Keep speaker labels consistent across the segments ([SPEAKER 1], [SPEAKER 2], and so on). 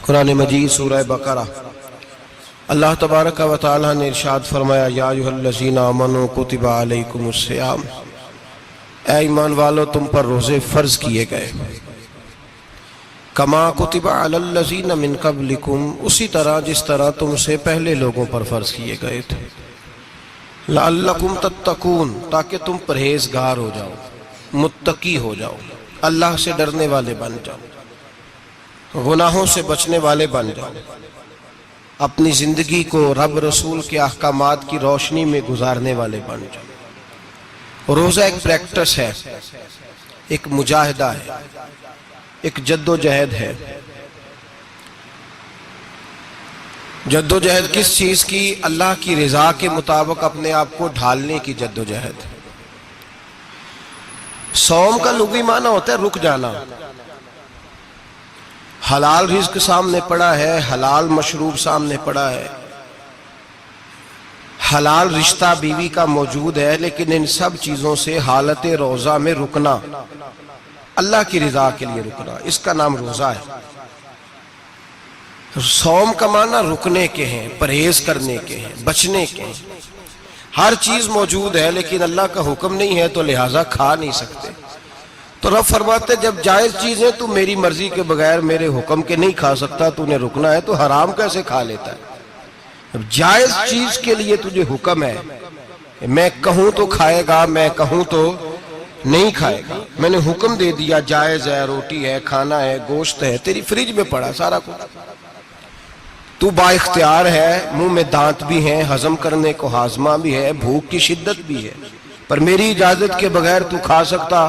[SPEAKER 1] قرآن مجید سورہ بقرہ اللہ تبارک و تعالی نے ارشاد فرمایا یا ایھا الذین آمنوا کتب علیکم الصیام، اے ایمان والو تم پر روزے فرض کیے گئے، کما کتب علی الذین من قبلکم، اسی طرح جس طرح تم سے پہلے لوگوں پر فرض کیے گئے تھے، لعلکم تتقون، تاکہ تم پرہیزگار ہو جاؤ، متقی ہو جاؤ، اللہ سے ڈرنے والے بن جاؤ، گناہوں سے بچنے والے بن جاؤ، اپنی زندگی کو رب رسول کے احکامات کی روشنی میں گزارنے والے بن جاؤ۔ روزہ ایک پریکٹس ہے، ایک مجاہدہ ہے، ایک جد و جہد ہے۔ جد و جہد کس چیز کی؟ اللہ کی رضا کے مطابق اپنے آپ کو ڈھالنے کی جد و جہد۔ صوم کا لغوی معنی ہوتا ہے رک جانا، حلال رزق سامنے پڑا ہے، حلال مشروب سامنے پڑا ہے، حلال رشتہ بیوی کا موجود ہے، لیکن ان سب چیزوں سے حالت روزہ میں رکنا، اللہ کی رضا کے لیے رکنا، اس کا نام روزہ ہے۔ صوم کا معنی رکنے کے ہیں، پرہیز کرنے کے ہیں، بچنے کے ہیں۔ ہر چیز موجود ہے لیکن اللہ کا حکم نہیں ہے تو لہٰذا کھا نہیں سکتے۔ تو رب فرماتے جب جائز چیزیں تو میری مرضی کے بغیر میرے حکم کے نہیں کھا سکتا، تو انہیں رکنا ہے تو حرام کیسے کھا لیتا ہے؟ اب جائز چیز کے لیے تجھے حکم ہے، میں کہوں تو کھائے گا، میں کہوں تو نہیں کھائے گا۔ میں نے حکم دے دیا جائز ہے، روٹی ہے، کھانا ہے، گوشت ہے، تیری فریج میں پڑا سارا کچھ، تو با اختیار ہے، منہ میں دانت بھی ہیں، ہضم کرنے کو ہاضمہ بھی ہے، بھوک کی شدت بھی ہے، پر میری اجازت کے بغیر تو کھا سکتا۔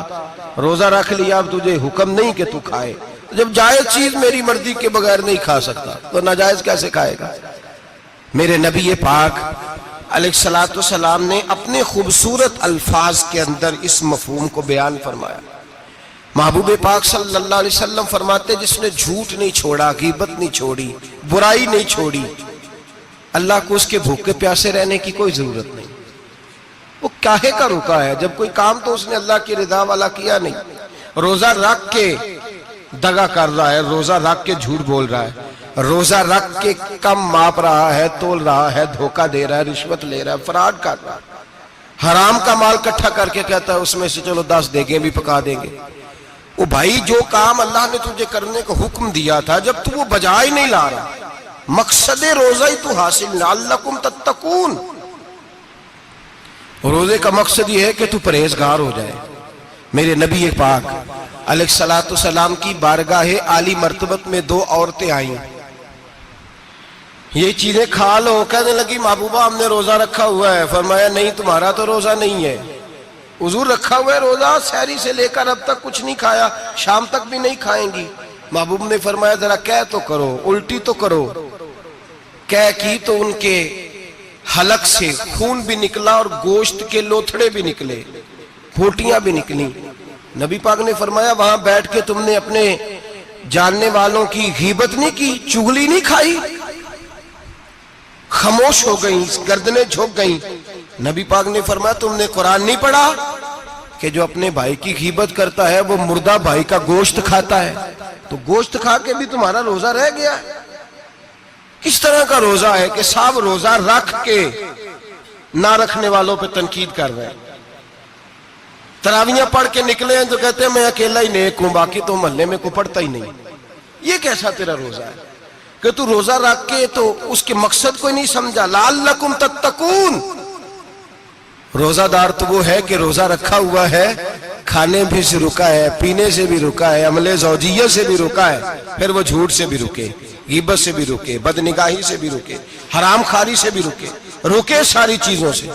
[SPEAKER 1] روزہ رکھ لیا، اب تجھے حکم نہیں کہ تو کھائے۔ جب جائز چیز میری مرضی کے بغیر نہیں کھا سکتا تو ناجائز کیسے کھائے گا؟ میرے نبی پاک علیہ السلام نے اپنے خوبصورت الفاظ کے اندر اس مفہوم کو بیان فرمایا۔ محبوب پاک صلی اللہ علیہ وسلم فرماتے جس نے جھوٹ نہیں چھوڑا، غیبت نہیں چھوڑی، برائی نہیں چھوڑی، اللہ کو اس کے بھوکے پیاسے رہنے کی کوئی ضرورت نہیں۔ وہ کاہے کا رکا ہے؟ جب کوئی کام تو اس نے اللہ کی رضا والا کیا نہیں۔ روزہ رکھ کے دغا کر رہا ہے، روزہ رکھ کے جھوٹ بول رہا ہے، روزہ رکھ کے کم ماپ رہا ہے، تول رہا ہے، دھوکہ دے رہا ہے، رشوت لے رہا ہے، فراڈ کر رہا ہے، حرام کا مال کٹھا کر کے کہتا ہے اس میں سے چلو 10 دیگیں بھی پکا دیں گے۔ وہ بھائی جو کام اللہ نے تجھے کرنے کو حکم دیا تھا، جب تو وہ بجا ہی نہیں لا رہا، مقصد روزہ ہی تو حاصل، لعلکم تتقون۔ روزے کا مقصد یہ ہے کہ تو پرہیزگار ہو جائے۔ میرے نبی پاک علیہ السلام کی بارگاہ عالی مرتبت میں 2 عورتیں آئیں، یہ چیزیں کھا لو، کہنے لگی محبوبہ ہم نے روزہ رکھا ہوا ہے۔ فرمایا نہیں، تمہارا تو روزہ نہیں ہے، حضور رکھا ہوا ہے روزہ، سحری سے لے کر اب تک کچھ نہیں کھایا، شام تک بھی نہیں کھائیں گی۔ محبوب نے فرمایا ذرا کہہ تو کرو، الٹی تو کرو۔ کہہ کی تو ان کے حلق سے خون بھی نکلا اور گوشت کے لوتھڑے بھی نکلے، پھوٹیاں بھی نکلی۔ نبی پاک نے فرمایا وہاں بیٹھ کے تم نے اپنے جاننے والوں کی غیبت نہیں کی، چغلی نہیں کھائی؟ خاموش ہو گئیں، گردنیں جھک گئیں۔ نبی پاک نے فرمایا تم نے قرآن نہیں پڑھا کہ جو اپنے بھائی کی غیبت کرتا ہے وہ مردہ بھائی کا گوشت کھاتا ہے؟ تو گوشت کھا کے بھی تمہارا روزہ رہ گیا ہے۔ کس طرح کا روزہ ہے کہ صاحب روزہ رکھ کے نہ رکھنے والوں پہ تنقید کر رہے ہیں۔ تراویحاں پڑھ کے نکلے ہیں تو کہتے ہیں میں اکیلا ہی نیک ہوں، باقی تو محلے میں کوئی پڑھتا ہی نہیں۔ یہ کیسا تیرا روزہ ہے کہ تو روزہ رکھ کے تو اس کے مقصد کو نہیں سمجھا؟ لعلکم تتقون۔ روزہ دار تو وہ ہے کہ روزہ رکھا ہوا ہے، کھانے بھی سے رکا ہے، پینے سے بھی رکا ہے، عمل زوجیہ سے بھی رکا ہے، پھر وہ جھوٹ سے بھی رکے، غیبت سے بھی رکے، بدنگاہی سے بھی رکے، حرام خواری سے بھی رکے، رکے ساری چیزوں سے۔